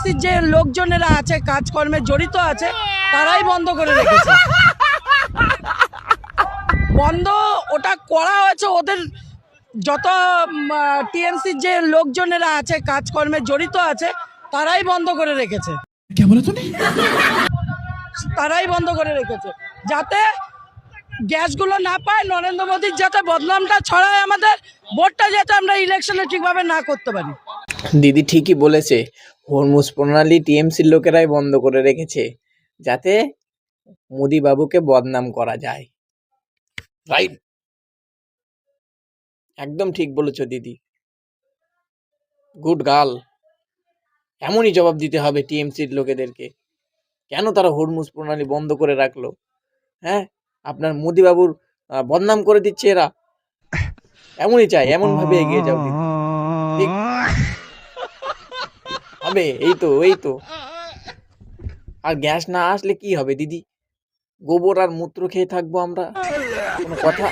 টিএমসির যে লোকজনেরা আছে কাজকর্মে জড়িত আছে তারাই বন্ধ করে রেখেছে। বন্ধ ওটা করা হয়েছে ওদের যত টিএমসির যে লোকজনেরা আছে কাজকর্মে জড়িত আছে তারাই বন্ধ করে রেখেছে। তারাই বন্ধ করে রেখেছে যাতে গ্যাসগুলো না পায়, নরেন্দ্র মোদীর যাতে বদনামটা ছড়ায়, আমাদের ভোটটা যাতে আমরা ইলেকশনে ঠিকভাবে না করতে পারি। দিদি ঠিকই বলেছে, হরমুজ প্রণালী টিএমসির লোকেরাই বন্ধ করে রেখেছে যাতে মোদি বাবুকে বদনাম করা যায়। রাইট, একদম ঠিক বলেছো দিদি, গুড গার্ল। এমনই জবাব দিতে হবে টিএমসির লোকেদেরকে, কেন তারা হরমুজ প্রণালী বন্ধ করে রাখলো। হ্যাঁ, আপনার মোদি বাবুর বদনাম করে দিচ্ছে এরা, এমনই চাই, এমন ভাবে এগিয়ে যাও দিদি, ঠিক হবে। এই তো আর গ্যাস না আসলে কি হবে দিদি? গোবর আর মূত্র খেয়ে থাকবো আমরা, কোনো কথা?